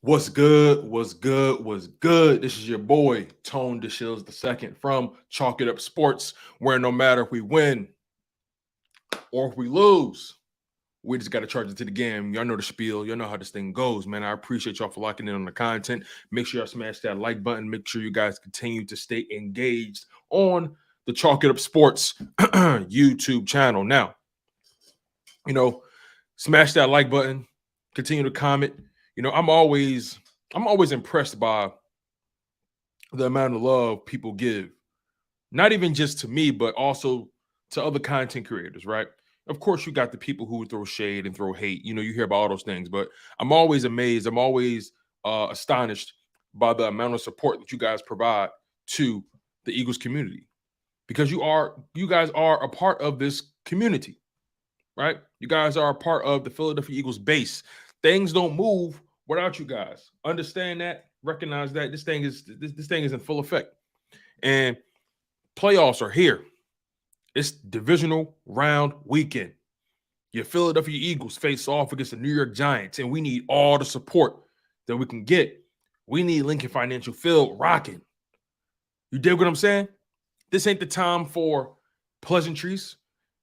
What's good? What's good? What's good? This is your boy, Tone DeShields II from Chalk It Up Sports, where no matter if we win or if we lose, we just got to charge it to the game. Y'all know the spiel. Y'all know how this thing goes, man. I appreciate y'all for locking in on the content. Make sure y'all smash that like button. Make sure you guys continue to stay engaged on the Chalk It Up Sports YouTube channel. Now, smash that like button. Continue to comment. I'm always impressed by the amount of love people give, not even just to me, but also to other content creators, right? Of course, you got the people who throw shade and throw hate. You hear about all those things, but I'm always amazed. I'm always astonished by the amount of support that you guys provide to the Eagles community, because you guys are a part of this community, right? You guys are a part of the Philadelphia Eagles base. Things don't move without you guys. Understand that, recognize that this thing is in full effect. And playoffs are here. It's divisional round weekend. Your Philadelphia Eagles face off against the New York Giants, and we need all the support that we can get. We need Lincoln Financial Field rocking. You dig what I'm saying? This ain't the time for pleasantries.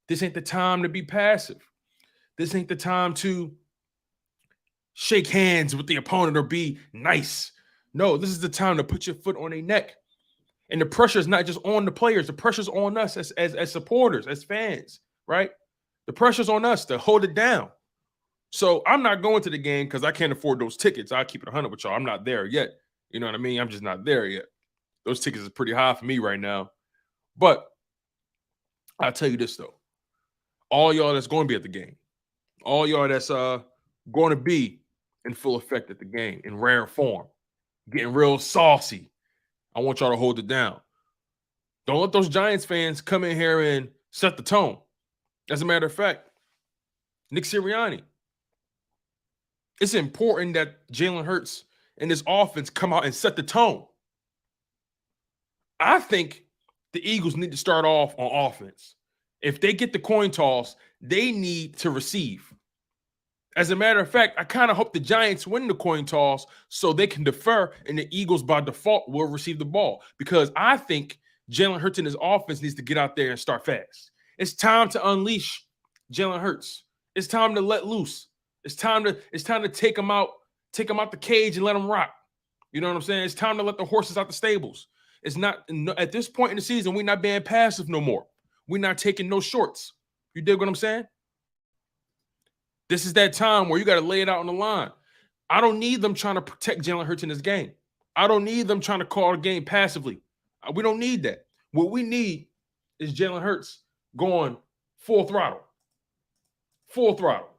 This ain't the time to be passive. This ain't the time to shake hands with the opponent or be nice. No, this is the time to put your foot on their neck. And the pressure is not just on the players. The pressure's on us as supporters, as fans, right? The pressure's on us to hold it down. So I'm not going to the game because I can't afford those tickets. I'll keep it 100 with y'all. I'm not there yet. You know what I mean? I'm just not there yet. Those tickets are pretty high for me right now. But I'll tell you this, though. All y'all that's going to be at the game, all y'all that's going to be in full effect at the game, in rare form, getting real saucy, I want y'all to hold it down. Don't let those Giants fans come in here and set the tone. As a matter of fact, Nick Sirianni, it's important that Jalen Hurts and this offense come out and set the tone. I think the Eagles need to start off on offense. If they get the coin toss, they need to receive. As a matter of fact, I kind of hope the Giants win the coin toss so they can defer, and the Eagles by default will receive the ball, because I think Jalen Hurts and his offense needs to get out there and start fast. It's time to unleash Jalen Hurts. It's time to let loose. It's time to take him out the cage and let him rock. You know what I'm saying? It's time to let the horses out the stables. It's not at this point in the season, we're not being passive no more. We're not taking no shorts. You dig what I'm saying? This is that time where you got to lay it out on the line. I don't need them trying to protect Jalen Hurts in this game. I don't need them trying to call the game passively. We don't need that. What we need is Jalen Hurts going full throttle. Full throttle.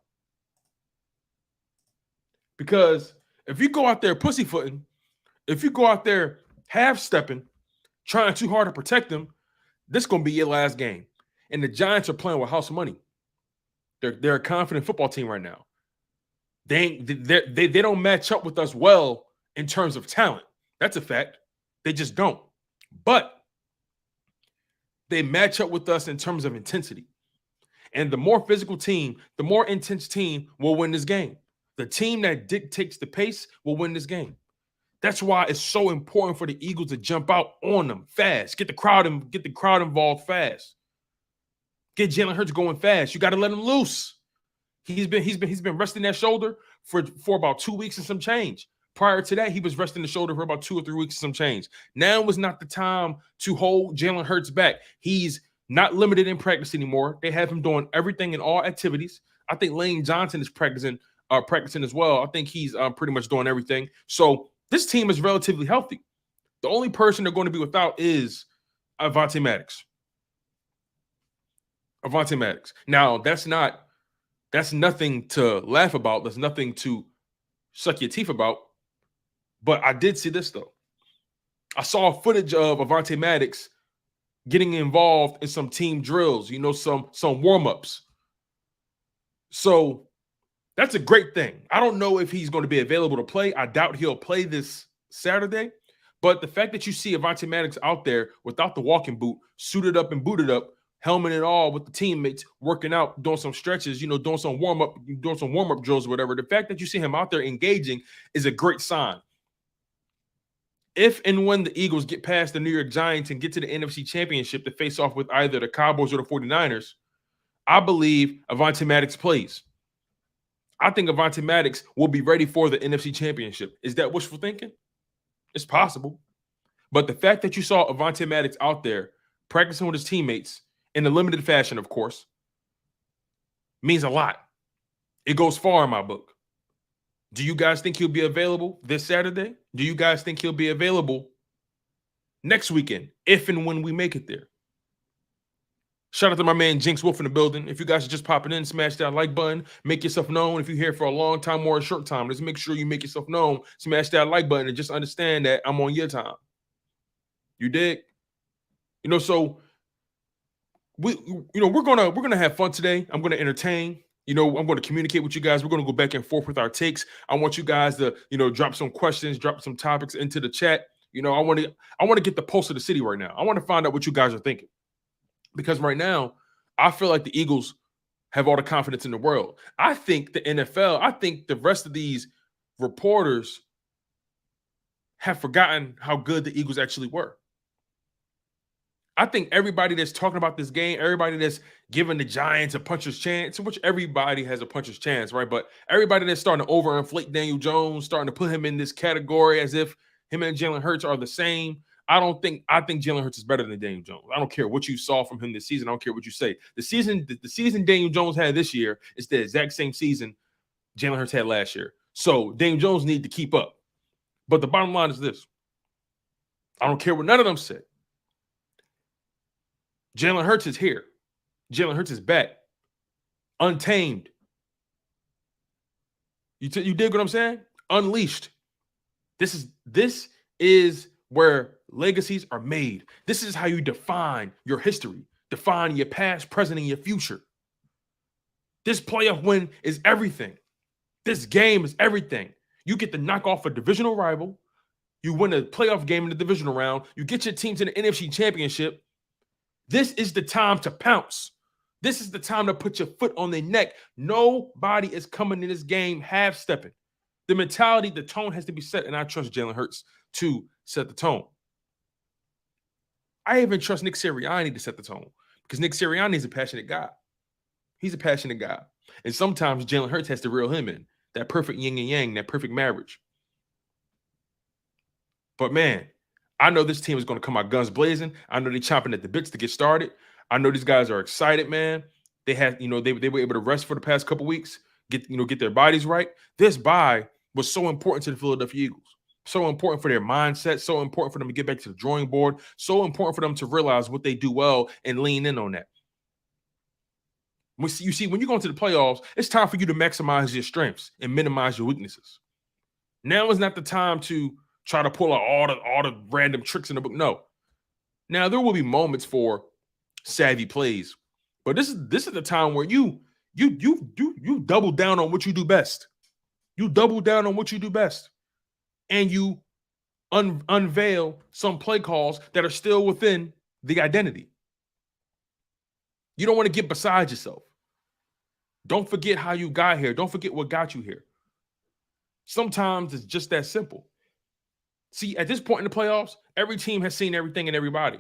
Because if you go out there pussyfooting, if you go out there half-stepping, trying too hard to protect them, this is going to be your last game. And the Giants are playing with house money. They're a confident football team right now. They don't match up with us well in terms of talent. That's a fact. They just don't. But they match up with us in terms of intensity. And the more physical team, the more intense team will win this game. The team that dictates the pace will win this game. That's why it's so important for the Eagles to jump out on them fast. Get the crowd involved fast. Get Jalen Hurts going fast. You got to let him loose. He's been resting that shoulder for about 2 weeks and some change. Prior to that, he was resting the shoulder for about 2 or 3 weeks and some change. Now was not the time to hold Jalen Hurts back. He's not limited in practice anymore. They have him doing everything in all activities. I think Lane Johnson is practicing as well. I think he's pretty much doing everything. So this team is relatively healthy. The only person they're going to be without is Avonte Maddox. Now, that's nothing to laugh about. That's nothing to suck your teeth about. But I did see this, though. I saw footage of Avonte Maddox getting involved in some team drills, some warm-ups. So that's a great thing. I don't know if he's going to be available to play. I doubt he'll play this Saturday. But the fact that you see Avonte Maddox out there without the walking boot, suited up and booted up helmet and all with the teammates, working out, doing some stretches, doing some warm-up drills or whatever. The fact that you see him out there engaging is a great sign. If and when the Eagles get past the New York Giants and get to the NFC Championship to face off with either the Cowboys or the 49ers, I believe Avonte Maddox plays. I think Avonte Maddox will be ready for the NFC Championship. Is that wishful thinking? It's possible. But the fact that you saw Avonte Maddox out there practicing with his teammates in a limited fashion, of course, means a lot. It goes far in my book. Do you guys think he'll be available this Saturday? Do you guys think he'll be available next weekend, if and when we make it there? Shout out to my man Jinx Wolf in the building. If you guys are just popping in, smash that like button. Make yourself known. If you're here for a long time or a short time, just make sure you make yourself known. Smash that like button and just understand that I'm on your time. You dig? So we're gonna have fun today. I'm gonna entertain. I'm going to communicate with you guys. We're going to go back and forth with our takes. I want you guys to, drop some questions, drop some topics into the chat. I want to get the pulse of the city right now. I want to find out what you guys are thinking. Because right now, I feel like the Eagles have all the confidence in the world. I think the NFL, I think the rest of these reporters have forgotten how good the Eagles actually were. I think everybody that's talking about this game, everybody that's giving the Giants a puncher's chance, which everybody has a puncher's chance, right? But everybody that's starting to overinflate Daniel Jones, starting to put him in this category as if him and Jalen Hurts are the same. I think Jalen Hurts is better than Daniel Jones. I don't care what you saw from him this season. I don't care what you say. The season Daniel Jones had this year is the exact same season Jalen Hurts had last year. So Daniel Jones needs to keep up. But the bottom line is this. I don't care what none of them said. Jalen Hurts is here. Jalen Hurts is back. Untamed. You dig what I'm saying? Unleashed. This is where legacies are made. This is how you define your history, define your past, present, and your future. This playoff win is everything. This game is everything. You get to knock off a divisional rival. You win a playoff game in the divisional round. You get your team to the NFC Championship. This is the time to pounce. This is the time to put your foot on their neck. Nobody is coming in this game half-stepping. The mentality, the tone has to be set, and I trust Jalen Hurts to set the tone. I even trust Nick Sirianni to set the tone because Nick Sirianni is a passionate guy. He's a passionate guy. And sometimes Jalen Hurts has to reel him in. That perfect yin and yang, that perfect marriage. But, man, I know this team is going to come out guns blazing. I know they're chomping at the bits to get started. I know these guys are excited, man. They had, they were able to rest for the past couple weeks, get their bodies right. This bye was so important to the Philadelphia Eagles. So important for their mindset, so important for them to get back to the drawing board, so important for them to realize what they do well and lean in on that. You see, when you go into the playoffs, it's time for you to maximize your strengths and minimize your weaknesses. Now is not the time to try to pull out all the random tricks in the book. No. Now there will be moments for savvy plays, but this is the time where you double down on what you do best. You double down on what you do best, and you unveil some play calls that are still within the identity. You don't want to get beside yourself. Don't forget how you got here. Don't forget what got you here. Sometimes it's just that simple. See, at this point in the playoffs, every team has seen everything and everybody.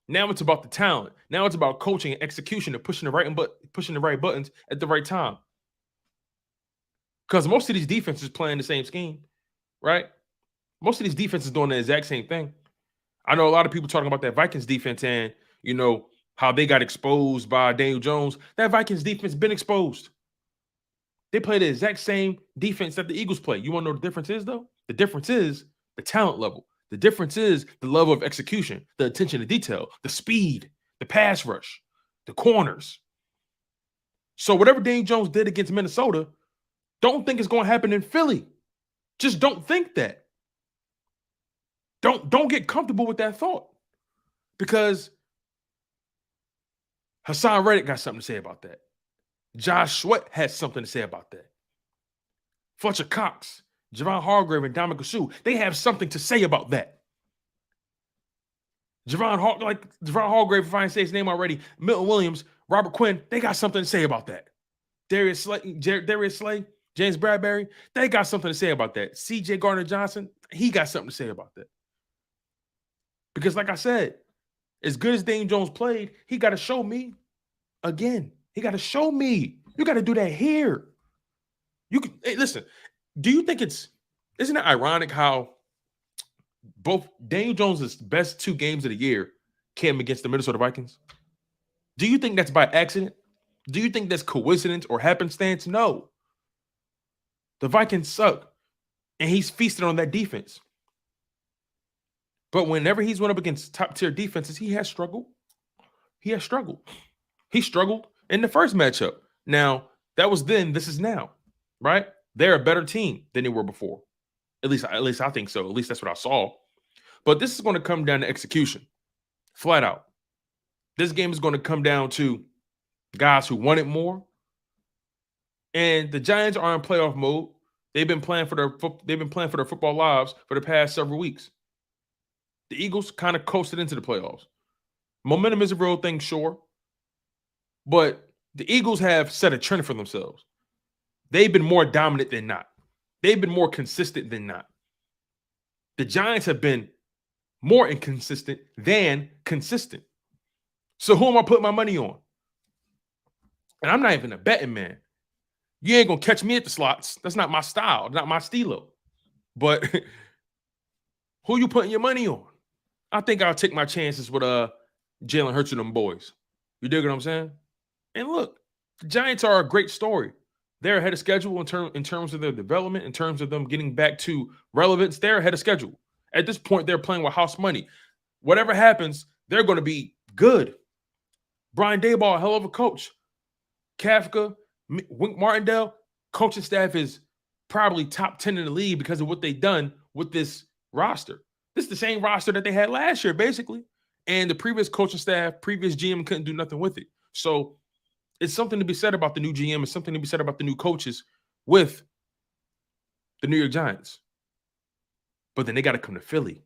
Now it's about the talent. Now it's about coaching and execution and pushing the right buttons at the right time. Because most of these defenses playing the same scheme, right? Most of these defenses doing the exact same thing. I know a lot of people talking about that Vikings defense and, how they got exposed by Daniel Jones. That Vikings defense been exposed. They play the exact same defense that the Eagles play. You want to know what the difference is, though? The difference is the talent level. The difference is the level of execution, the attention to detail, the speed, the pass rush, the corners. So whatever Daniel Jones did against Minnesota, don't think it's going to happen in Philly. Just don't think that. Don't get comfortable with that thought, because Hassan Reddick got something to say about that. Josh Sweat has something to say about that. Fletcher Cox, Javon Hargrave, and Dominic Sue, they have something to say about that. Javon Hargrave, if I didn't say his name already, Milton Williams, Robert Quinn, they got something to say about that. Darius Slay, James Bradbury, they got something to say about that. CJ Gardner-Johnson, he got something to say about that. Because like I said, as good as Daniel Jones played, he got to show me again. He got to show me. You got to do that here. Hey, listen, do you think isn't it ironic how both Daniel Jones' best 2 games of the year came against the Minnesota Vikings? Do you think that's by accident? Do you think that's coincidence or happenstance? No. The Vikings suck, and he's feasted on that defense. But whenever he's went up against top-tier defenses, he has struggled. He has struggled. He struggled in the first matchup. Now, that was then, this is now, right? They're a better team than they were before. At least I think so. At least that's what I saw. But this is going to come down to execution, flat out. This game is going to come down to guys who want it more. And the Giants are in playoff mode. They've been playing for their football lives for the past several weeks. The Eagles kind of coasted into the playoffs. Momentum is a real thing, sure. But the Eagles have set a trend for themselves. They've been more dominant than not. They've been more consistent than not. The Giants have been more inconsistent than consistent. So who am I putting my money on? And I'm not even a betting man. You ain't going to catch me at the slots. That's not my style, not my stilo. But who you putting your money on? I think I'll take my chances with Jalen Hurts and them boys. You dig what I'm saying? And look, the Giants are a great story. They're ahead of schedule in terms of their development, in terms of them getting back to relevance. They're ahead of schedule. At this point, they're playing with house money. Whatever happens, they're going to be good. Brian Daboll, hell of a coach. Kafka, Wink Martindale, coaching staff is probably top 10 in the league because of what they've done with this roster. This is the same roster that they had last year, basically. And the previous coaching staff, previous GM couldn't do nothing with it. So it's something to be said about the new GM. It's something to be said about the new coaches with the New York Giants. But then they got to come to Philly.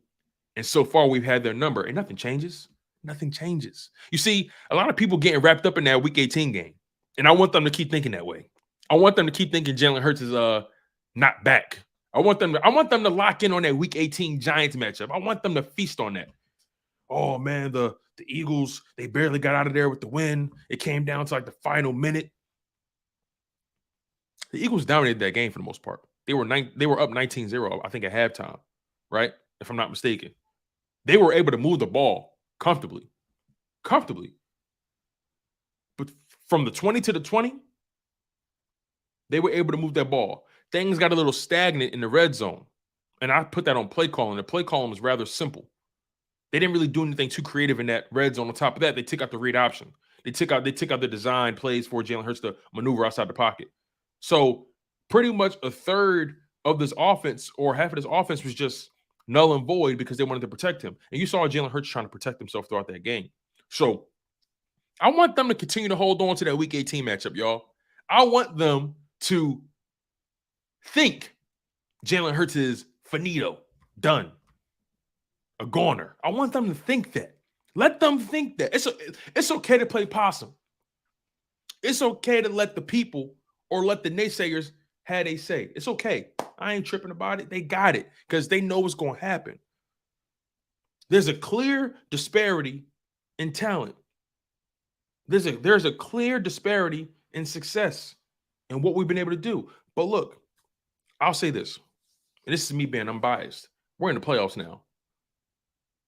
And so far, we've had their number. And nothing changes. Nothing changes. You see, a lot of people getting wrapped up in that Week 18 game. And I want them to keep thinking that way. I want them to keep thinking Jalen Hurts is not back. I want them to lock in on that Week 18 Giants matchup. I want them to feast on that. Oh, man, the Eagles, they barely got out of there with the win. It came down to like the final minute. The Eagles dominated that game for the most part. They were up 19-0, I think, at halftime, right? If I'm not mistaken. They were able to move the ball comfortably. But from the 20 to the 20, they were able to move that ball. Things got a little stagnant in the red zone. And I put that on play calling. The play calling was rather simple. They didn't really do anything too creative in that red zone. On top of that, they took out the read option. They took out the design plays for Jalen Hurts to maneuver outside the pocket. So pretty much a third of this offense or half of this offense was just null and void because they wanted to protect him. And you saw Jalen Hurts trying to protect himself throughout that game. So I want them to continue to hold on to that Week 18 matchup, y'all. I want them to think Jalen Hurts is finito, done, a goner. I want them to think that. Let them think that. It's okay to play possum. It's okay to let the people or let the naysayers have a say. It's okay. I ain't tripping about it. They got it because they know what's going to happen. There's a clear disparity in talent. There's a clear disparity in success and what we've been able to do. But look, I'll say this, and this is me being unbiased. We're in the playoffs now.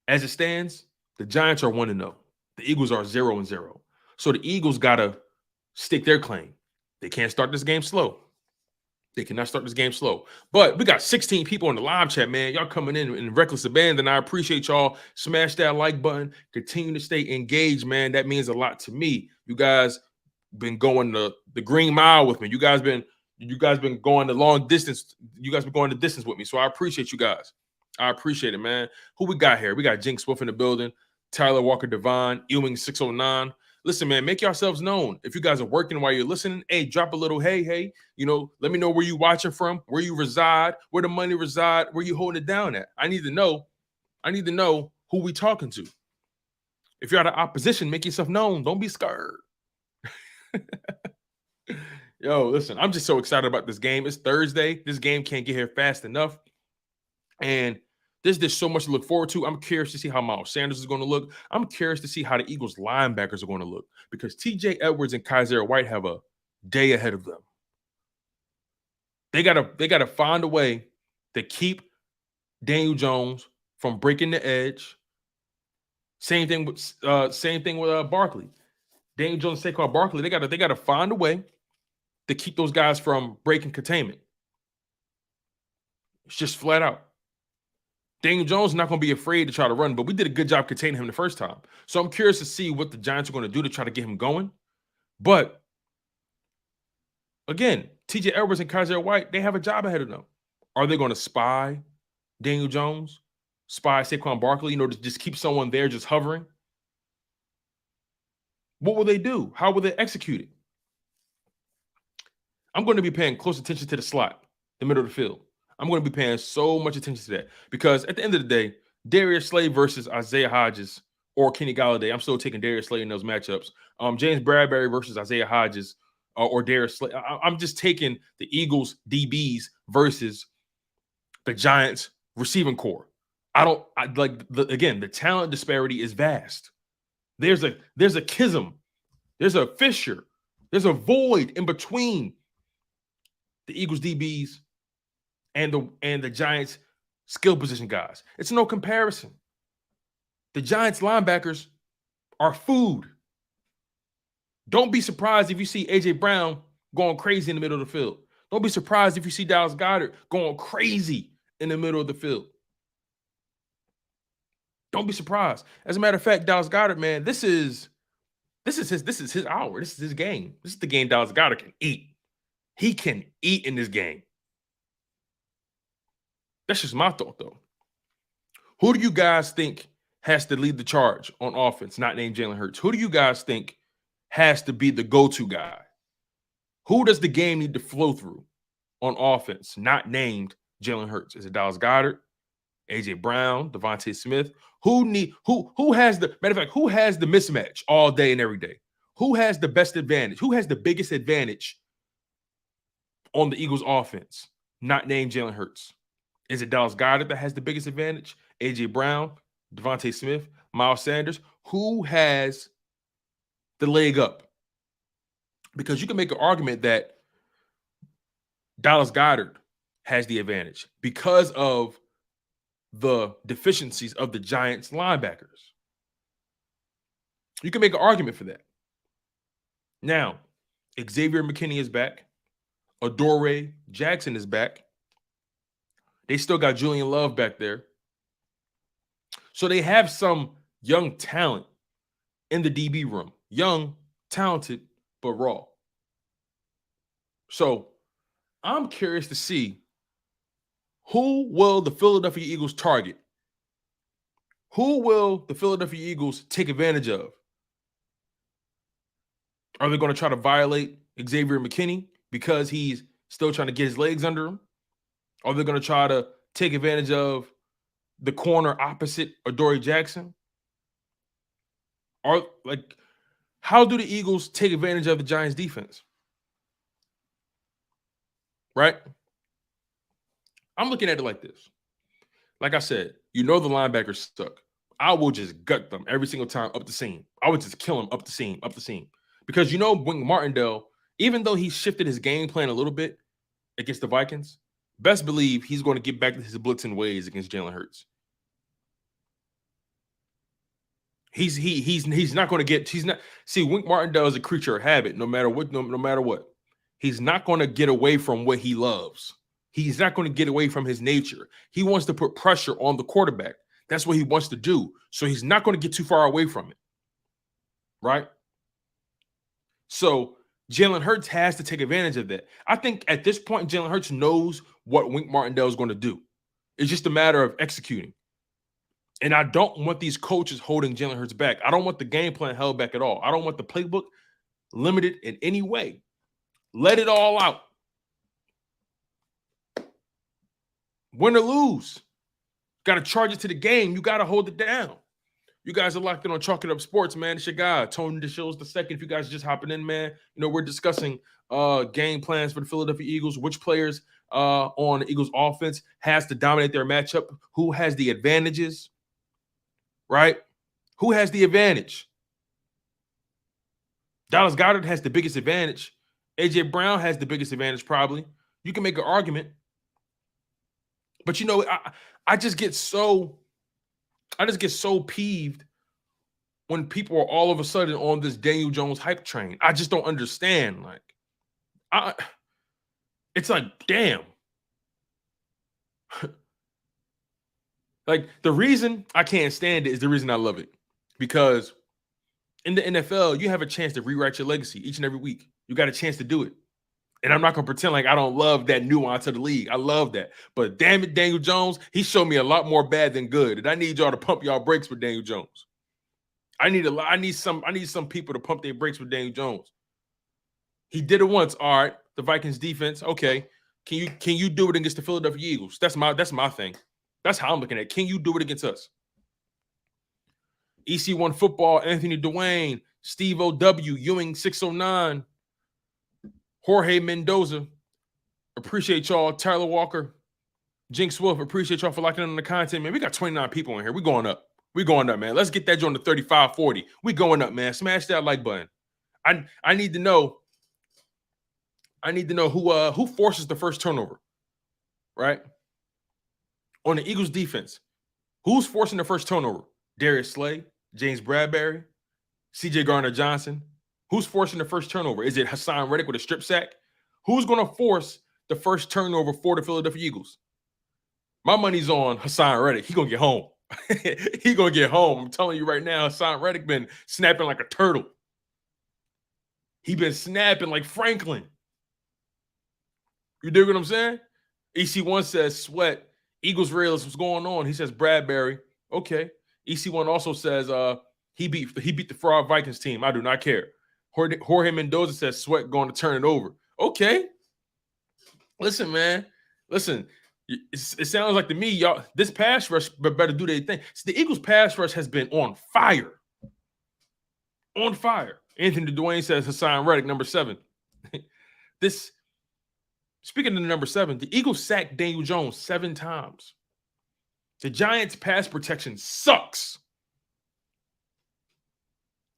As it stands, the Giants are 1-0. The Eagles are 0-0. So the Eagles got to stick their claim. They can't start this game slow. They cannot start this game slow. But we got 16 people in the live chat, man. Y'all coming in reckless abandon. I appreciate y'all. Smash that like button. Continue to stay engaged, man. That means a lot to me. You guys been going the green mile with me. You guys been going the long distance. You guys been going the distance with me. So I appreciate you guys. I appreciate it, man. Who we got here? We got Jinx Swift in the building. Tyler Walker Devine, Ewing 609. Listen, man, make yourselves known. If you guys are working while you're listening, hey, drop a little hey, let me know where you watching from, where you reside, where the money reside, where you holding it down at. I need to know who we talking to. If you're out of opposition, make yourself known. Don't be scared. Yo, listen, I'm just so excited about this game. It's Thursday. This game can't get here fast enough. And there's just so much to look forward to. I'm curious to see how Miles Sanders is going to look. I'm curious to see how the Eagles linebackers are going to look because TJ Edwards and Kaiser White have a day ahead of them. They gotta find a way to keep Daniel Jones from breaking the edge. Same thing with Barkley. Daniel Jones, Saquon Barkley. They gotta find a way to keep those guys from breaking containment. It's just flat out. Daniel Jones is not going to be afraid to try to run, but we did a good job containing him the first time. So I'm curious to see what the Giants are going to do to try to get him going. But again, TJ Edwards and Kaiser White, they have a job ahead of them. Are they going to spy Daniel Jones, spy Saquon Barkley, to just keep someone there just hovering? What will they do? How will they execute it? I'm going to be paying close attention to the slot, the middle of the field. I'm going to be paying so much attention to that because at the end of the day, Darius Slay versus Isaiah Hodgins or Kenny Golladay, I'm still taking Darius Slay in those matchups. James Bradbury versus Isaiah Hodgins or Darius Slay. I'm just taking the Eagles DBs versus the Giants receiving core. The talent disparity is vast. There's a chasm. There's a fissure. There's a void in between the Eagles DBs and the Giants skill position guys. It's no comparison. The Giants linebackers are food. Don't be surprised if you see A.J. Brown going crazy in the middle of the field. Don't be surprised if you see Dallas Goedert going crazy in the middle of the field. Don't be surprised. As a matter of fact, Dallas Goedert, man, this is his hour. This is his game. This is the game Dallas Goedert can eat. He can eat in this game. That's just my thought, though. Who do you guys think has to lead the charge on offense, not named Jalen Hurts? Who do you guys think has to be the go-to guy? Who does the game need to flow through on offense, not named Jalen Hurts? Is it Dallas Goedert, A.J. Brown, Devontae Smith? Who has the mismatch all day and every day? Who has the best advantage? Who has the biggest advantage on the Eagles offense, not named Jalen Hurts? Is it Dallas Goedert that has the biggest advantage? A.J. Brown, Devontae Smith, Miles Sanders? Who has the leg up? Because you can make an argument that Dallas Goedert has the advantage because of the deficiencies of the Giants linebackers. You can make an argument for that. Now, Xavier McKinney is back. Adoree Jackson is back. They still got Julian Love back there. So they have some young talent in the DB room. Young, talented, but raw. So I'm curious to see who will the Philadelphia Eagles target? Who will the Philadelphia Eagles take advantage of? Are they going to try to violate Xavier McKinney because he's still trying to get his legs under him? Are they going to try to take advantage of the corner opposite Adoree Jackson? How do the Eagles take advantage of the Giants defense? Right? I'm looking at it like this. Like I said, the linebackers suck. I will just gut them every single time up the seam. I would just kill them up the seam. Because Wink Martindale, even though he shifted his game plan a little bit against the Vikings, best believe he's going to get back to his blitzing ways against Jalen Hurts. He's not going to get. Wink Martindale is a creature of habit. No matter what, he's not going to get away from what he loves. He's not going to get away from his nature. He wants to put pressure on the quarterback. That's what he wants to do. So he's not going to get too far away from it. Right? So Jalen Hurts has to take advantage of that. I think at this point, Jalen Hurts knows what Wink Martindale is going to do. It's just a matter of executing. And I don't want these coaches holding Jalen Hurts back. I don't want the game plan held back at all. I don't want the playbook limited in any way. Let it all out. Win or lose. Got to charge it to the game. You got to hold it down. You guys are locked in on Chalk It Up Sports, man. It's your guy, Tony DeShields II. If you guys are just hopping in, man, we're discussing game plans for the Philadelphia Eagles, which players on the Eagles offense has to dominate their matchup, who has the advantages, right? Who has the advantage? Dallas Goedert has the biggest advantage. A.J. Brown has the biggest advantage, probably. You can make an argument. But, I just get so peeved when people are all of a sudden on this Daniel Jones hype train. I just don't understand. It's like, damn. Like, the reason I can't stand it is the reason I love it. Because in the NFL, you have a chance to rewrite your legacy each and every week. You got a chance to do it. And I'm not going to pretend like I don't love that nuance of the league. I love that. But damn it, Daniel Jones, he showed me a lot more bad than good. And I need y'all to pump y'all brakes for Daniel Jones. I need some people to pump their brakes for Daniel Jones. He did it once. All right, the Vikings defense. Okay. Can you do it against the Philadelphia Eagles? That's my thing. That's how I'm looking at it. Can you do it against us? EC1 Football, Anthony Dwayne, Steve O.W., Ewing 609, Jorge Mendoza. Appreciate y'all. Tyler Walker, Jinx Wolf. Appreciate y'all for locking in on the content, man. We got 29 people in here. We're going up. We're going up, man. Let's get that joint to 35, 40. We going up, man. Smash that like button. I need to know. Who forces the first turnover, right? On the Eagles defense, who's forcing the first turnover? Darius Slay, James Bradbury, C.J. Gardner-Johnson. Who's forcing the first turnover? Is it Hassan Reddick with a strip sack? Who's going to force the first turnover for the Philadelphia Eagles? My money's on Hassan Reddick. He's going to get home. He's going to get home. I'm telling you right now, Hassan Reddick been snapping like a turtle. He been snapping like Franklin. You dig what I'm saying? EC1 says, Sweat, Eagles realist, what's going on? He says Bradbury. Okay. EC1 also says he beat the fraud Vikings team. I do not care. Jorge Mendoza says Sweat going to turn it over. Okay. Listen, man. Listen, it sounds like to me, y'all, this pass rush better do their thing. So the Eagles pass rush has been on fire. On fire. Anthony Dwayne says Hassan Reddick, number 7. Speaking of the number 7, the Eagles sacked Daniel Jones 7 times. The Giants' pass protection sucks.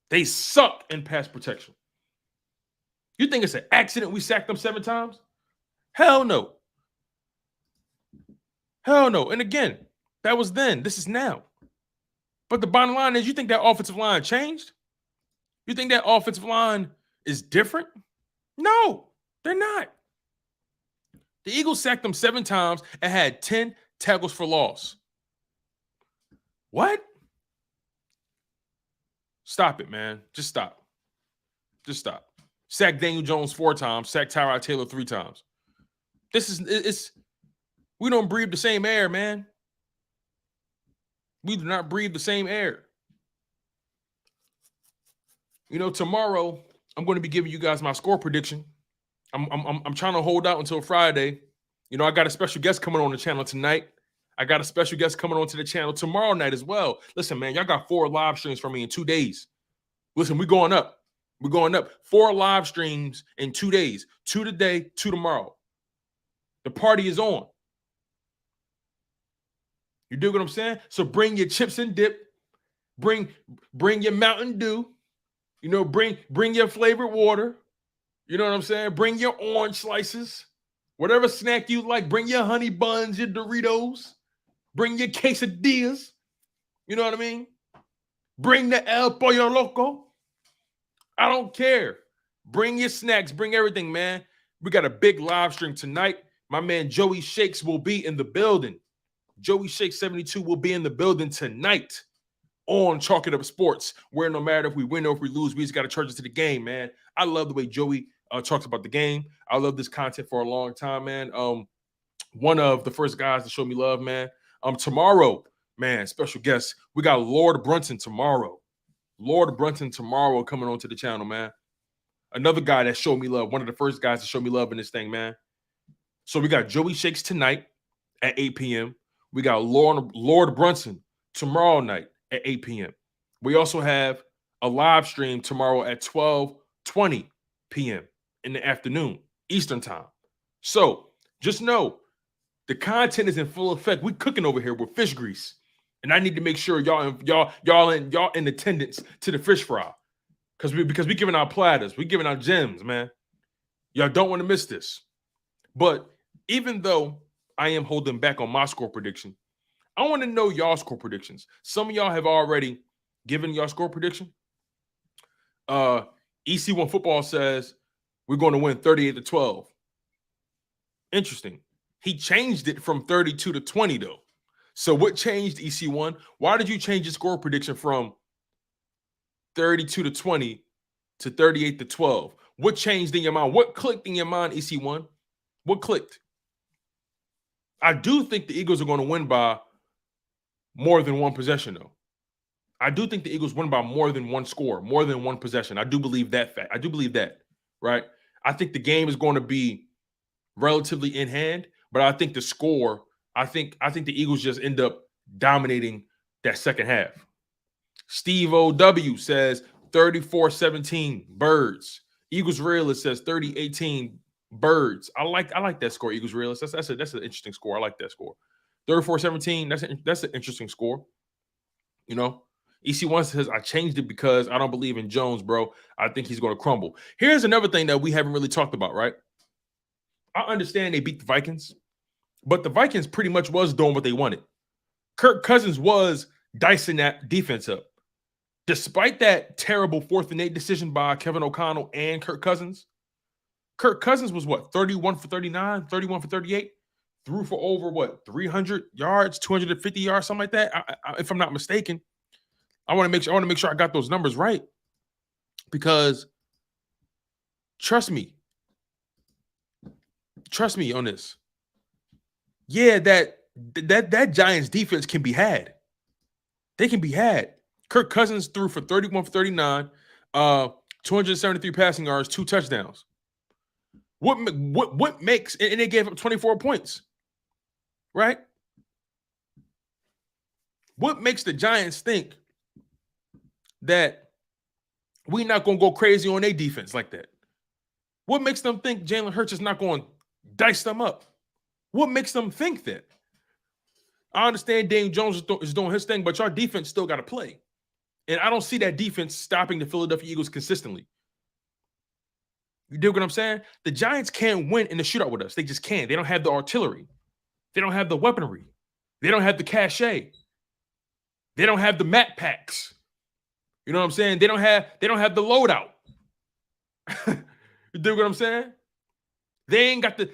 They suck in pass protection. You think it's an accident we sacked them 7 times? Hell no. Hell no. And again, that was then. This is now. But the bottom line is, you think that offensive line changed? You think that offensive line is different? No, they're not. The Eagles sacked them 7 times and had 10 tackles for loss. What? Stop it, man. Just stop. Just stop. Sack Daniel Jones 4 times. Sack Tyrod Taylor 3 times. We don't breathe the same air, man. We do not breathe the same air. Tomorrow I'm going to be giving you guys my score prediction. I'm trying to hold out until Friday. I got a special guest coming on the channel tonight. I got a special guest coming onto the channel tomorrow night as well. Listen, man, y'all got 4 live streams from me in 2 days. Listen, we're going up. We're going up. 4 live streams in 2 days. 2 today, 2 tomorrow. The party is on. You dig what I'm saying? So bring your chips and dip. Bring your Mountain Dew. Bring your flavored water. You know what I'm saying? Bring your orange slices. Whatever snack you like. Bring your honey buns, your Doritos. Bring your quesadillas. You know what I mean? Bring the El Pollo Loco. I don't care. Bring your snacks. Bring everything, man. We got a big live stream tonight. My man Joey Shakes will be in the building. Joey Shakes 72 will be in the building tonight on Chalk It Up Sports, where no matter if we win or if we lose, we just got to charge it to the game, man. I love the way Joey talks about the game. I love this content for a long time, man. One of the first guys to show me love, man. Tomorrow, man, special guest. We got Lord Brunson tomorrow. Lord Brunson tomorrow coming onto the channel, man. Another guy that showed me love. One of the first guys to show me love in this thing, man. So we got Joey Shakes tonight at 8 p.m. We got Lord Brunson tomorrow night at 8 p.m. We also have a live stream tomorrow at 12:20 p.m. in the afternoon, Eastern time. So just know the content is in full effect. We cooking over here with fish grease. And I need to make sure y'all in attendance to the fish fry. Because we giving out platters, we giving out gems, man. Y'all don't want to miss this. But even though I am holding back on my score prediction, I want to know y'all score predictions. Some of y'all have already given y'all score prediction. EC1 Football says we're going to win 38-12. Interesting. He changed it from 32-20, though. So what changed, EC1? Why did you change your score prediction from 32-20 to 38-12? What changed in your mind? What clicked in your mind, EC1? What clicked? I do think the Eagles are going to win by more than one possession, though. I do think the Eagles win by more than one score, more than one possession. I do believe that fact. I do believe that, right? I think the game is going to be relatively in hand, but I think the score, I think the Eagles just end up dominating that second half. Steve O.W. says 34-17 Birds. Eagles Realist says 30-18 Birds. I like that score, Eagles Realist. That's an interesting score. I like that score. 34-17, that's an interesting score. You know? EC1 says, I changed it because I don't believe in Jones, bro. I think he's going to crumble. Here's another thing that we haven't really talked about, right? I understand they beat the Vikings, but the Vikings pretty much was doing what they wanted. Kirk Cousins was dicing that defense up. Despite that terrible 4th and 8 decision by Kevin O'Connell and Kirk Cousins was what, 31 for 39, 31 for 38? Threw for over what, 300 yards, 250 yards, something like that, if I'm not mistaken. I want to make sure I got those numbers right, because trust me on this. Yeah, that Giants defense can be had. They can be had. Kirk Cousins threw for 31 for 39, 273 passing yards, 2 touchdowns. What makes, and they gave up 24 points, right? What makes the Giants think that we're not going to go crazy on their defense like that? What makes them think Jalen Hurts is not going to dice them up? What makes them think that? I understand Daniel Jones is doing his thing, but your defense still got to play. And I don't see that defense stopping the Philadelphia Eagles consistently. You dig what I'm saying? The Giants can't win in the shootout with us. They just can't. They don't have the artillery. They don't have the weaponry. They don't have the cachet. They don't have the mat packs. You know what I'm saying? They don't have the loadout. You dig what I'm saying? They ain't got the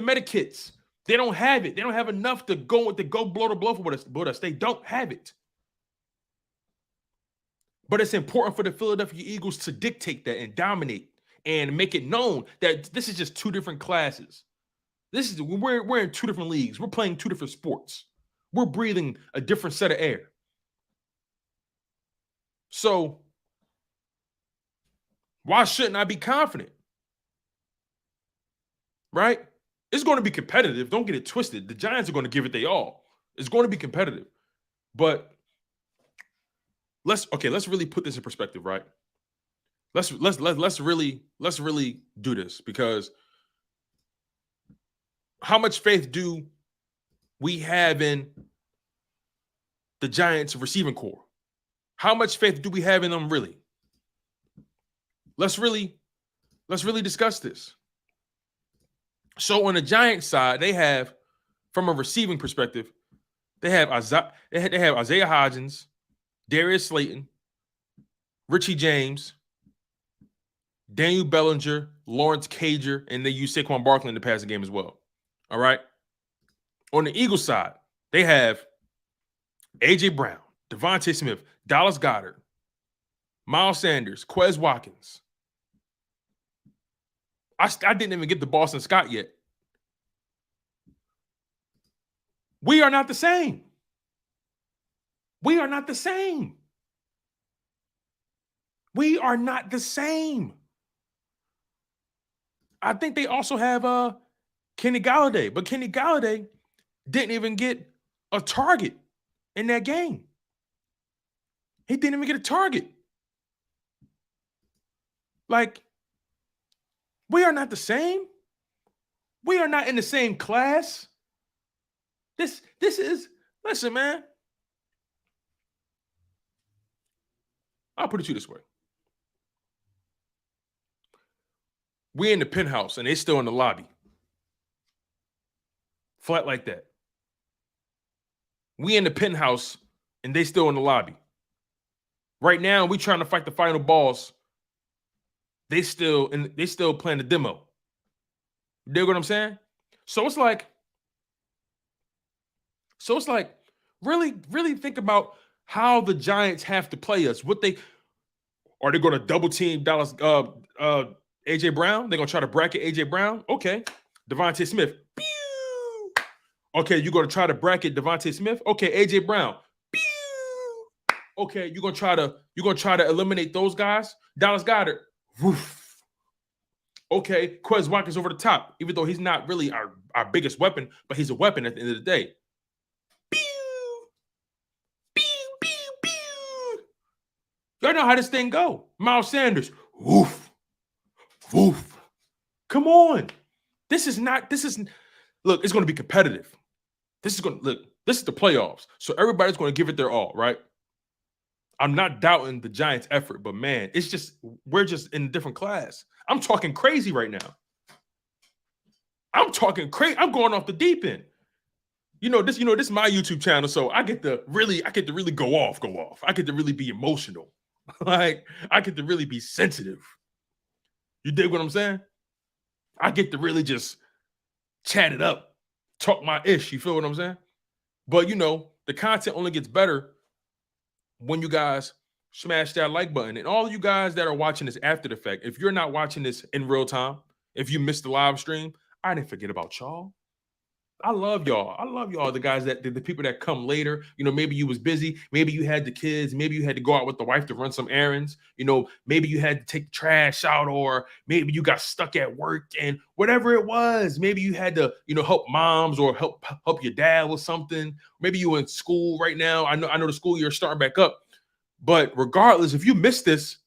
medikits. They don't have it. They don't have enough to go blow the blow with us. They don't have it. But it's important for the Philadelphia Eagles to dictate that and dominate and make it known that this is just 2 different classes. We're in 2 different leagues. We're playing 2 different sports. We're breathing a different set of air. So why shouldn't I be confident? Right? It's going to be competitive. Don't get it twisted. The Giants are going to give it their all. It's going to be competitive. But let's really put this in perspective, right? Let's really do this, because how much faith do we have in the Giants receiving core? How much faith do we have in them, really? Let's really discuss this. So on the Giants side, they have, from a receiving perspective, they have Isaiah Hodgins, Darius Slayton, Richie James, Daniel Bellinger, Lawrence Cager, and they use Saquon Barkley in the passing game as well. All right. On the Eagles side, they have A.J. Brown, Devontae Smith, Dallas Goedert, Miles Sanders, Quez Watkins. I didn't even get to Boston Scott yet. We are not the same. We are not the same. We are not the same. I think they also have Kenny Golladay, but Kenny Golladay didn't even get a target in that game. He didn't even get a target. Like, we are not the same. We are not in the same class. This is, listen, man. I'll put it to you this way. We in the penthouse and they still in the lobby. Flat like that. We in the penthouse and they still in the lobby. Right now, we trying to fight the final boss. They still playing the demo. You dig what I'm saying? So it's like, really, really think about how the Giants have to play us. What they are they going to double team Dallas AJ Brown? They're gonna try to bracket AJ Brown. Okay. Devontae Smith. Pew! Okay, you're gonna try to bracket Devontae Smith. Okay, AJ Brown. Pew! Okay, you're gonna try to eliminate those guys. Dallas Goedert. Woof. Okay, Quez Watkins over the top, even though he's not really our biggest weapon, but he's a weapon at the end of the day. Pew! Pew, pew, pew. Y'all know how this thing go. Miles Sanders. Woof. Woof. Come on. Look, it's going to be competitive. This is the playoffs. So everybody's going to give it their all, right? I'm not doubting the Giants' effort, but man, we're just in a different class. I'm talking crazy right now. I'm talking crazy. I'm going off the deep end. This is my YouTube channel, so I get to really go off. I get to really be emotional. Like, I get to really be sensitive. You dig what I'm saying? I get to really just chat it up, talk my ish. You feel what I'm saying? But the content only gets better when you guys smash that like button. And all you guys that are watching this after the fact, if you're not watching this in real time, if you missed the live stream, I didn't forget about y'all. I love y'all. The guys the people that come later. Maybe you was busy. Maybe you had the kids. Maybe you had to go out with the wife to run some errands. Maybe you had to take the trash out, or maybe you got stuck at work, and whatever it was. Maybe you had to, help moms or help your dad with something. Maybe you in school right now. I know the school year starting back up. But regardless, if you missed this,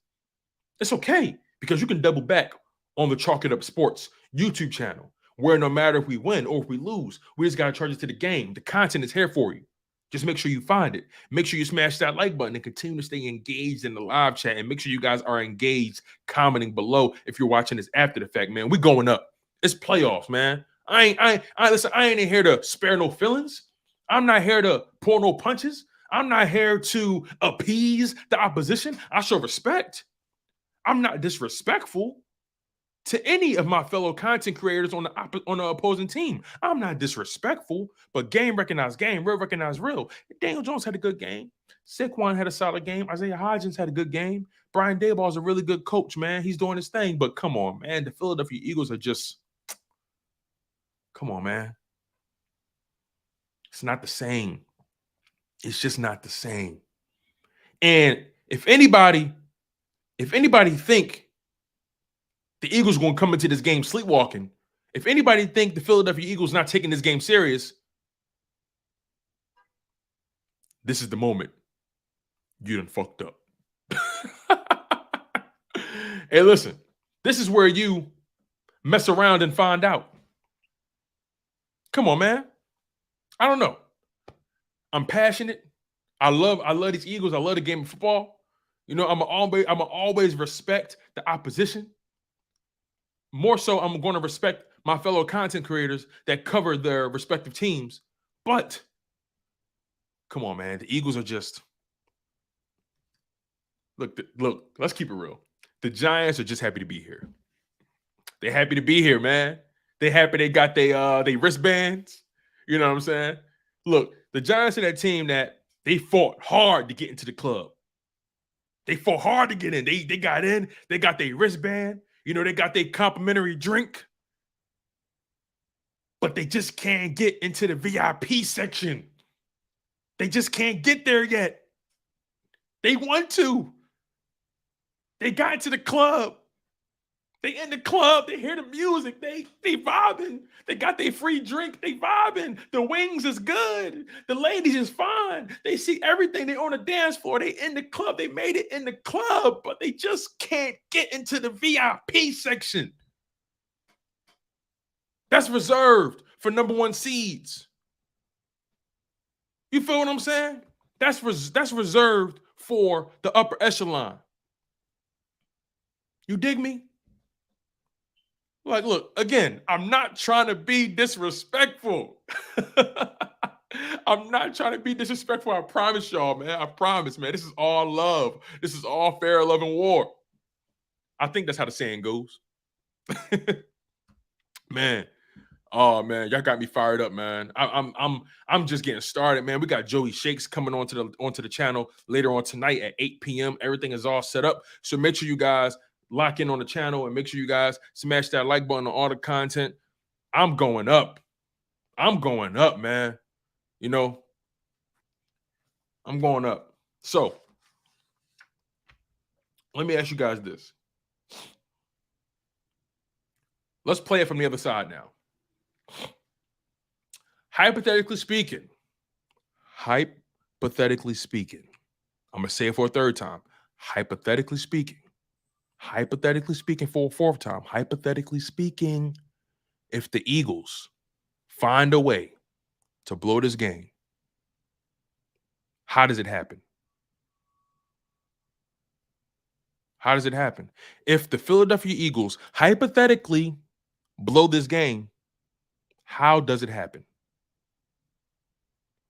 it's okay, because you can double back on the Chalk It Up Sports YouTube channel, where no matter if we win or if we lose, we just got to charge it to the game. The content is here for you. Just make sure you find it. Make sure you smash that like button and continue to stay engaged in the live chat. And make sure you guys are engaged, commenting below if you're watching this after the fact, man. We going up. It's playoffs, man. Listen, I ain't in here to spare no feelings. I'm not here to pull no punches. I'm not here to appease the opposition. I show respect. I'm not disrespectful to any of my fellow content creators on the opposing team. I'm not disrespectful, but game recognized game, real recognized real. Daniel Jones had a good game. Saquon had a solid game. Isaiah Hodgins had a good game. Brian Daboll is a really good coach, man. He's doing his thing. But come on, man. The Philadelphia Eagles are just, come on, man. It's not the same. It's just not the same. And if anybody think the Eagles are going to come into this game sleepwalking, if anybody think the Philadelphia Eagles not taking this game serious, this is the moment you done fucked up. Hey, listen, this is where you mess around and find out. Come on, man. I don't know. I'm passionate. I love these Eagles. I love the game of football. I'm always respect the opposition. More so, I'm going to respect my fellow content creators that cover their respective teams. But come on, man. The Eagles are just, look, let's keep it real. The Giants are just happy to be here. They're happy to be here, man. They happy they got they wristbands. You know what I'm saying? Look, the Giants are that team that they fought hard to get into the club. They fought hard to get in. They got in. They got their wristband. They got their complimentary drink. But they just can't get into the VIP section. They just can't get there yet. They want to. They got into the club. They in the club. They hear the music. They vibing. They got their free drink. They vibing. The wings is good. The ladies is fine. They see everything. They on the dance floor. They in the club. They made it in the club, but they just can't get into the VIP section. That's reserved for number one seeds. You feel what I'm saying? That's reserved for the upper echelon. You dig me? Like, look, again, I'm not trying to be disrespectful. I'm not trying to be disrespectful. I promise y'all, man. I promise, man. This is all love. This is all fair, love, and war. I think that's how the saying goes. Man. Oh man, y'all got me fired up, man. I'm just getting started, man. We got Joey Shakes coming onto the channel later on tonight at 8 p.m. Everything is all set up. So make sure you guys lock in on the channel and make sure you guys smash that like button on all the content. I'm going up. I'm going up, man. You know, I'm going up. So let me ask you guys this. Let's play it from the other side now. Hypothetically speaking, I'm going to say it for a third time. Hypothetically speaking for a fourth time, hypothetically speaking, if the Eagles find a way to blow this game, how does it happen? How does it happen? If the Philadelphia Eagles hypothetically blow this game, how does it happen?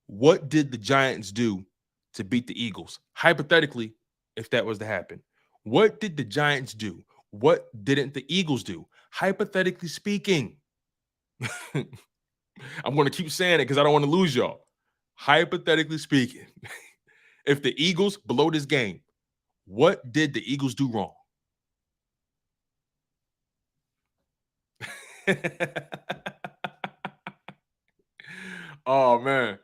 What did the Giants do to beat the Eagles? Hypothetically, if that was to happen. What did the Giants do? What didn't the Eagles do? Hypothetically speaking. I'm going to keep saying it because I don't want to lose y'all. Hypothetically speaking, if the Eagles blow this game, what did the Eagles do wrong? Oh, man.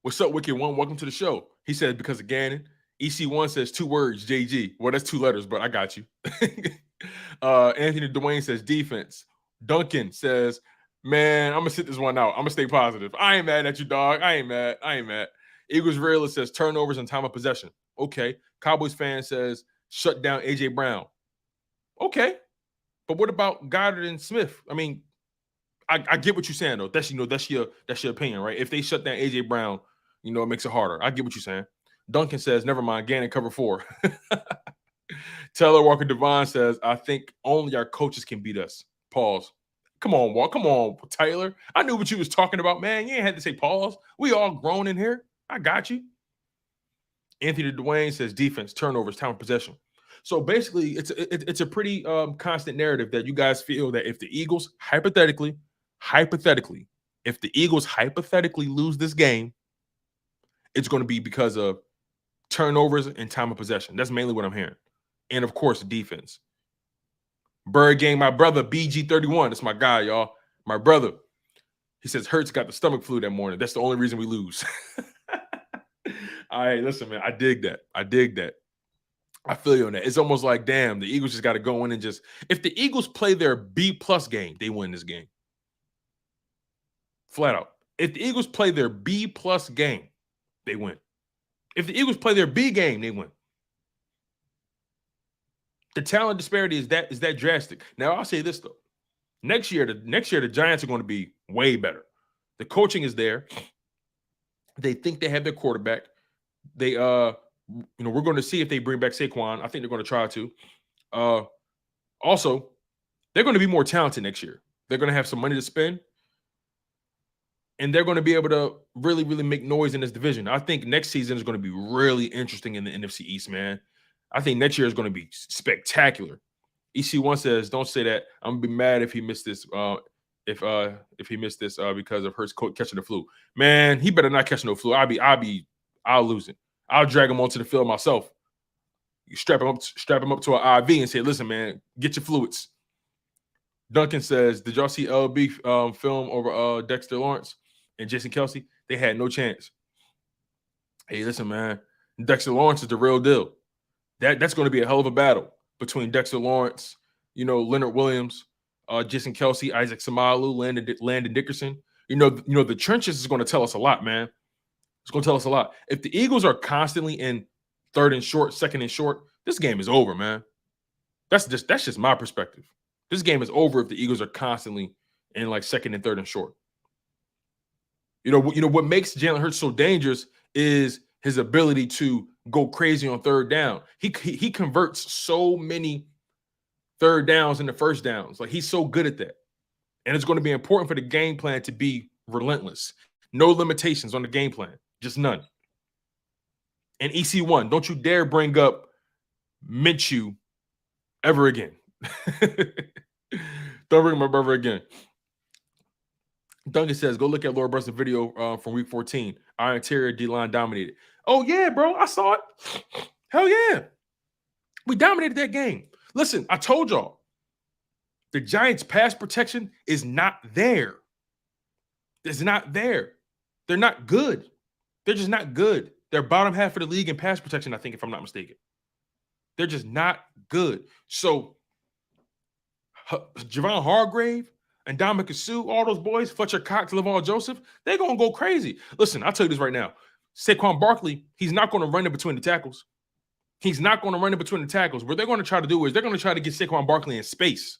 What's up, Wicked One? Welcome to the show. He said because of Gannon. EC1 says 2 words, JG. Well, that's 2 letters, but I got you. Anthony Dwayne says defense. Duncan says, man, I'm going to sit this one out. I'm going to stay positive. I ain't mad at you, dog. I ain't mad. Eagles Realist says turnovers and time of possession. Okay. Cowboys fan says shut down A.J. Brown. Okay. But what about Goddard and Smith? I mean, I get what you're saying, though. That's your opinion, right? If they shut down A.J. Brown, it makes it harder. I get what you're saying. Duncan says, never mind, Gannon cover 4. Taylor Walker Devon says, I think only our coaches can beat us. Pause. Come on, Walk. Come on, Taylor. I knew what you was talking about, man. You ain't had to say pause. We all grown in here. I got you. Anthony Dwayne says defense, turnovers, time of possession. So basically, it's a pretty constant narrative that you guys feel that if the Eagles hypothetically, if the Eagles hypothetically lose this game, it's going to be because of turnovers and time of possession. That's mainly what I'm hearing. And, of course, defense. Bird Gang, my brother, BG31. That's my guy, y'all. My brother. He says Hurts got the stomach flu that morning. That's the only reason we lose. All right, listen, man. I dig that. I feel you on that. It's almost like, damn, the Eagles just got to go in and just – if the Eagles play their B-plus game, they win this game. Flat out. If the Eagles play their B-plus game, they win. If the Eagles play their B game, they win. The talent disparity is that drastic. Now, I'll say this, though. Next year, the Giants are going to be way better. The coaching is there. They think they have their quarterback. They we're going to see if they bring back Saquon. I think they're going to try to. Also, they're going to be more talented next year. They're going to have some money to spend. And they're going to be able to really, really make noise in this division. I think next season is going to be really interesting in the NFC East, man. I think next year is going to be spectacular. EC1 says, don't say that. I'm going to be mad if he missed this. If he missed this because of Hurts catching the flu. Man, he better not catch no flu. I'll lose it. I'll drag him onto the field myself. You strap him up to an IV and say, listen, man, get your fluids. Duncan says, did y'all see LB film over Dexter Lawrence and Jason Kelsey? They had no chance. Hey, listen, man. Dexter Lawrence is the real deal. That's going to be a hell of a battle. between Dexter Lawrence, Leonard Williams, Jason Kelsey, Isaac Samalu, Landon Dickerson. The trenches is going to tell us a lot, man. It's going to tell us a lot. If the Eagles are constantly in third and short, second and short, this game is over, man. That's just my perspective. This game is over if the Eagles are constantly in like second and third and short. What makes Jalen Hurts so dangerous is his ability to go crazy on third down. He converts so many third downs into first downs. Like, he's so good at that. And it's going to be important for the game plan to be relentless. No limitations on the game plan. Just none. And EC1, don't you dare bring up Minshew ever again. Don't bring him up ever again. Duncan says, go look at Laura Brunson's video from week 14. Our interior D-line dominated. Oh, yeah, bro. I saw it. Hell yeah. We dominated that game. Listen, I told y'all, the Giants' pass protection is not there. It's not there. They're not good. They're just not good. They're bottom half of the league in pass protection, I think, if I'm not mistaken. They're just not good. So, Javon Hargrave and Dominic Sue, all those boys, Fletcher Cox, LaVon Joseph, they're going to go crazy. Listen, I'll tell you this right now. Saquon Barkley, he's not going to run in between the tackles. He's not going to run in between the tackles. What they're going to try to do is they're going to try to get Saquon Barkley in space.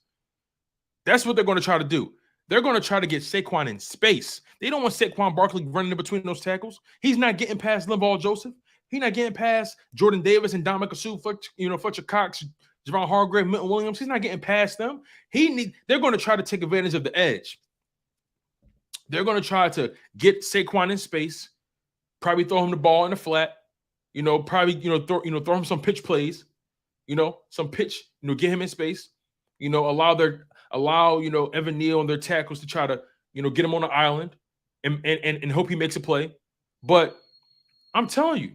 That's what they're going to try to do. They're going to try to get Saquon in space. They don't want Saquon Barkley running in between those tackles. He's not getting past LaVon Joseph. He's not getting past Jordan Davis and Dominic Sue, Fletcher Cox, Javon Hargrave, Milton Williams. He's not getting past them. They're going to try to take advantage of the edge. They're going to try to get Saquon in space, probably throw him the ball in the flat, probably throw him some pitch plays, some pitch, get him in space, allow Evan Neal and their tackles to try to get him on the island and hope he makes a play. But I'm telling you,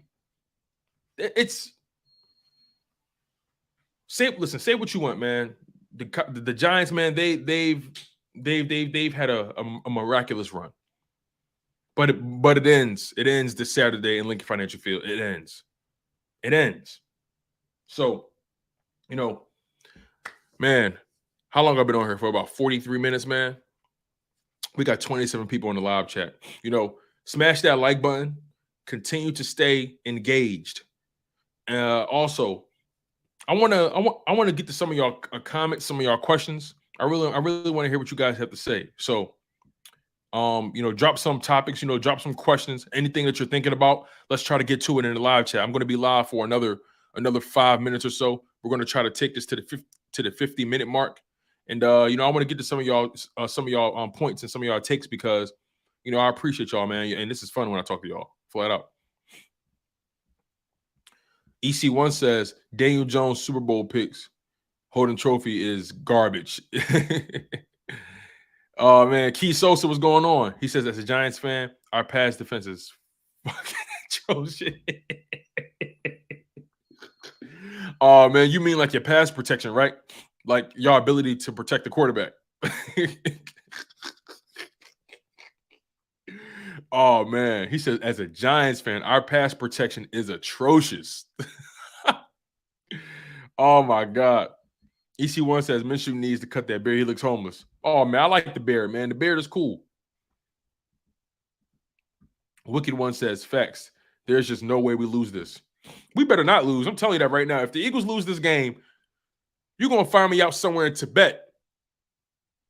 say what you want, man. The Giants, man, they've had a miraculous run. But it ends. It ends this Saturday in Lincoln Financial Field. It ends. So, man, how long I've been on here for? About 43 minutes, man. We got 27 people in the live chat. Smash that like button. Continue to stay engaged. Also, I want to get to some of y'all comments, some of y'all questions. I really want to hear what you guys have to say. So, drop some topics, drop some questions, anything that you're thinking about. Let's try to get to it in the live chat. I'm going to be live for another 5 minutes or so. We're going to try to take this to the 50-minute mark. And I want to get to some of y'all points and some of y'all takes because, I appreciate y'all, man. And this is fun when I talk to y'all flat out. EC1 says Daniel Jones Super Bowl picks holding trophy is garbage. Oh, man. Key Sosa, what's going on? He says, as a Giants fan, our pass defense is fucking atrocious. Oh, man, you mean like your pass protection, right? Like your ability to protect the quarterback. Oh, man. He says, as a Giants fan, our pass protection is atrocious. Oh, my God. EC1 says Minshew needs to cut that beard. He looks homeless. Oh, man, I like the beard, man. The beard is cool. Wicked One says, facts. There's just no way we lose this. We better not lose. I'm telling you that right now. If the Eagles lose this game, you're going to find me out somewhere in Tibet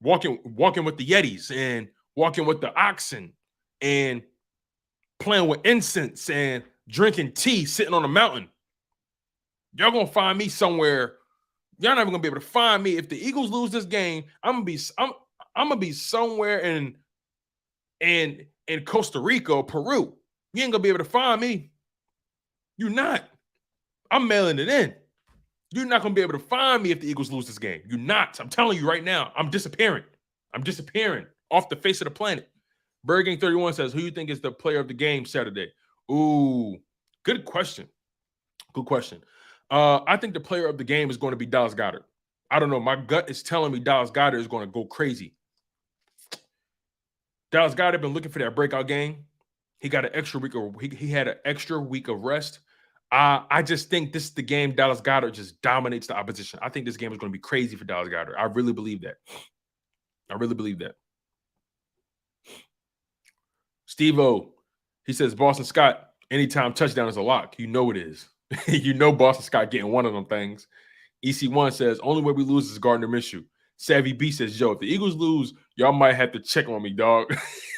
walking with the Yetis and walking with the oxen and playing with incense and drinking tea sitting on a mountain. Y'all going to find me somewhere. Y'all not even gonna be able to find me. If the Eagles lose this game, I'm gonna be somewhere in Costa Rica or Peru. You ain't gonna be able to find me. You're not. I'm mailing it in. You're not gonna be able to find me if the Eagles lose this game. You're not. I'm telling you right now. I'm disappearing. I'm disappearing off the face of the planet. Bergang 31 says, who you think is the player of the game Saturday? Ooh, good question. Good question. I think the player of the game is going to be Dallas Goedert. I don't know. My gut is telling me Dallas Goedert is going to go crazy. Dallas Goedert been looking for that breakout game. He got an extra week. He had an extra week of rest. I just think this is the game Dallas Goedert just dominates the opposition. I think this game is going to be crazy for Dallas Goedert. I really believe that. I really believe that. Steve-O, he says, Boston Scott, anytime touchdown is a lock. You know it is. You know Boston Scott getting one of them things. EC1 says, only way we lose is Gardner Minshew. Savvy B says, yo, if the Eagles lose, y'all might have to check on me, dog.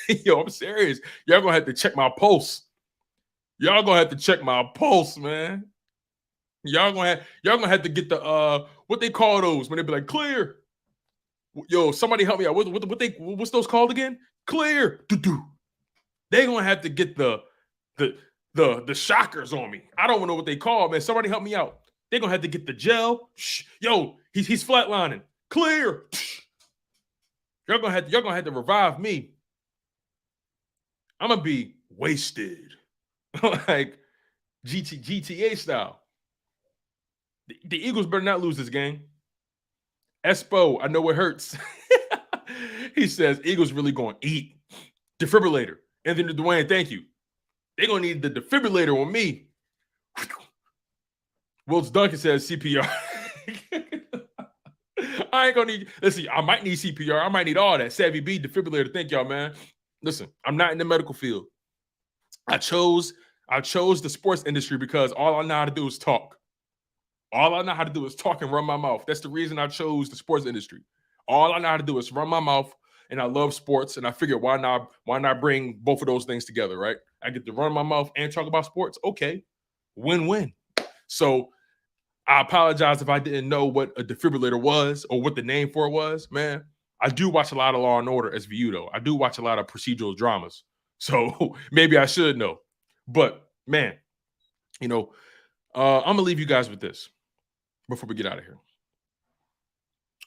Yo, I'm serious. Y'all going to have to check my pulse. Y'all going to have to check my pulse, man. Y'all going to have to get the, what they call those when they be like, clear. Yo, somebody help me out. What's those called again? Clear. Doo-doo. They're going to have to get the shockers on me. I don't know what they call, man. Somebody help me out. They're going to have to get the gel. Yo, he's flatlining. Clear. Y'all going to have to revive me. I'm going to be wasted. Like GTA style. The Eagles better not lose this game. Espo, I know it hurts. He says, Eagles really going to eat. Defibrillator. Anthony Dwayne, thank you. They're going to need the defibrillator on me. Wills Duncan says CPR. I ain't going to need, let's see, I might need CPR. I might need all that. Savvy B, defibrillator. Thank y'all, man. Listen, I'm not in the medical field. I chose the sports industry because all I know how to do is talk. All I know how to do is talk and run my mouth. That's the reason I chose the sports industry. All I know how to do is run my mouth, and I love sports, and I figured why not bring both of those things together, right? I get to run my mouth and talk about sports. Okay, win-win. So I apologize if I didn't know what a defibrillator was or what the name for it was, man. I do watch a lot of Law and Order SVU, though. I do watch a lot of procedural dramas. So maybe I should know. But, man, I'm going to leave you guys with this before we get out of here.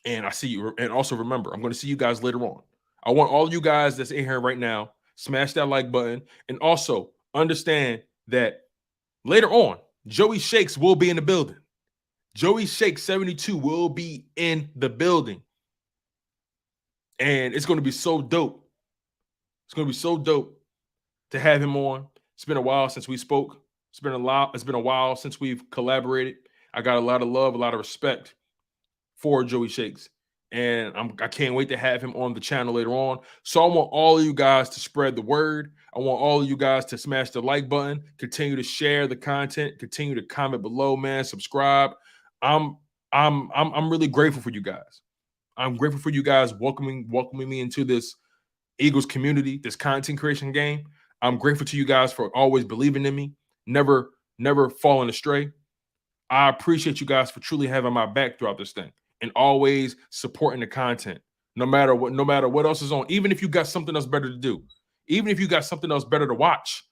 And I see you. And also remember, I'm going to see you guys later on. I want all you guys that's in here right now, smash that like button. And also understand that later on, Joey Shakes will be in the building. Joey Shakes 72 will be in the building. And it's going to be so dope. It's going to be so dope to have him on. It's been a while since we spoke. It's been a while since we've collaborated. I got a lot of love, a lot of respect for Joey Shakes. And I can't wait to have him on the channel later on. So I want all of you guys to spread the word. I want all of you guys to smash the like button, continue to share the content, continue to comment below, man, subscribe. I'm really grateful for you guys. I'm grateful for you guys welcoming me into this Eagles community, this content creation game. I'm grateful to you guys for always believing in me, never falling astray. I appreciate you guys for truly having my back throughout this thing and always supporting the content, no matter what else is on. Even if you got something else better to do, even if you got something else better to watch,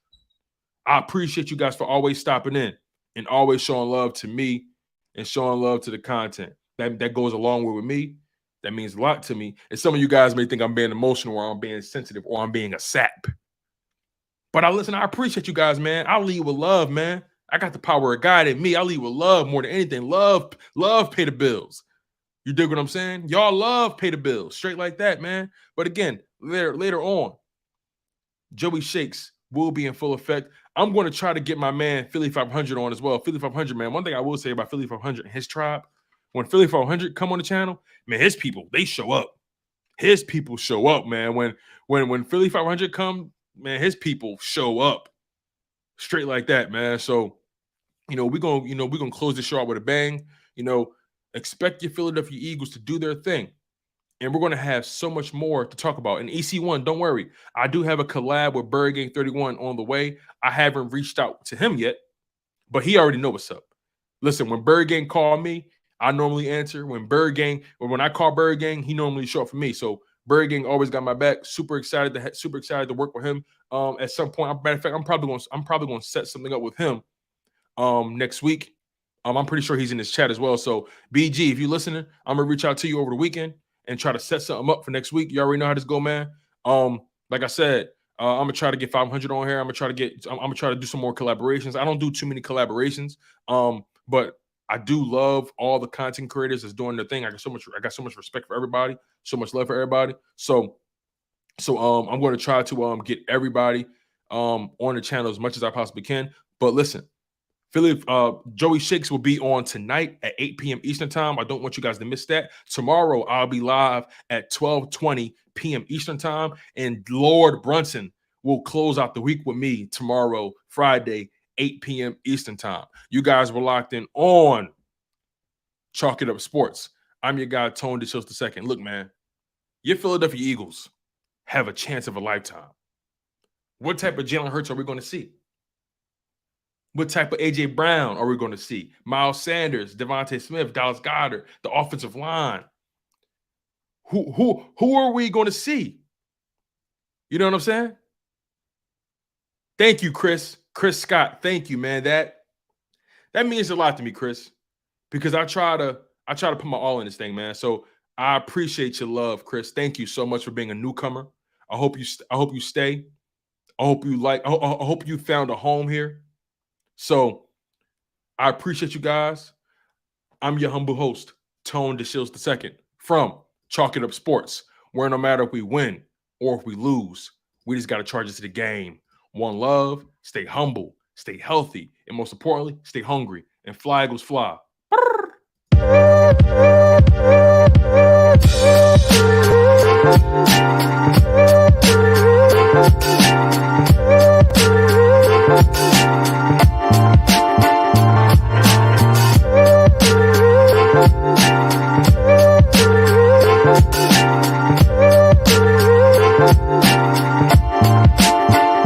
I appreciate you guys for always stopping in and always showing love to me and showing love to the content. That goes a long way with me. That means a lot to me. And some of you guys may think I'm being emotional or I'm being sensitive or I'm being a sap. But I appreciate you guys, man. I'll lead with love, man. I got the power of God in me. I lead with love more than anything. Love pay the bills. You dig what I'm saying? Y'all love pay the bills. Straight like that, man. But again, later on, Joey Shakes will be in full effect. I'm going to try to get my man Philly 500 on as well. Philly 500, man. One thing I will say about Philly 500 and his tribe, when Philly 500 come on the channel, man, his people, they show up. His people show up, man. When Philly 500 come, man, his people show up. Straight like that, man. So, we're gonna close the show out with a bang. Expect your Philadelphia Eagles to do their thing. And we're going to have so much more to talk about. And EC1, don't worry. I do have a collab with Bird Gang 31 on the way. I haven't reached out to him yet, but he already know what's up. Listen, when Bird Gang call me, I normally answer. When I call Bird Gang, he normally show up for me. So Bird Gang always got my back. Super excited to work with him. At some point, matter of fact, I'm probably going to set something up with him next week. I'm pretty sure he's in this chat as well. So BG, if you're listening, I'm gonna reach out to you over the weekend and try to set something up for next week. You already know how this go, man. Like I said, I'm gonna try to get 500 on here. I'm gonna try to do some more collaborations. I don't do too many collaborations, but I do love all the content creators that's doing their thing. I got so much respect for everybody, so much love for everybody. So I'm going to try to get everybody on the channel as much as I possibly can. But listen, Philly, Joey Shakes will be on tonight at 8 p.m. Eastern time. I don't want you guys to miss that. Tomorrow, I'll be live at 12:20 p.m. Eastern time. And Lord Brunson will close out the week with me tomorrow, Friday, 8 p.m. Eastern time. You guys were locked in on Chalk It Up Sports. I'm your guy, Tone DeShields II. Look, man, your Philadelphia Eagles have a chance of a lifetime. What type of Jalen Hurts are we going to see? What type of A.J. Brown are we going to see? Miles Sanders, Devontae Smith, Dallas Goedert, the offensive line. Who are we going to see? You know what I'm saying? Thank you, Chris. Chris Scott. Thank you, man. That means a lot to me, Chris, because I try to put my all in this thing, man. So I appreciate your love, Chris. Thank you so much for being a newcomer. I hope you stay. I hope you found a home here. So I appreciate you guys. I'm your humble host, Tone DeShields II from Chalk It Up Sports, where no matter if we win or if we lose, we just got to charge it to the game. One love, stay humble, stay healthy, and most importantly, stay hungry. And fly, Eagles, fly. Brrr.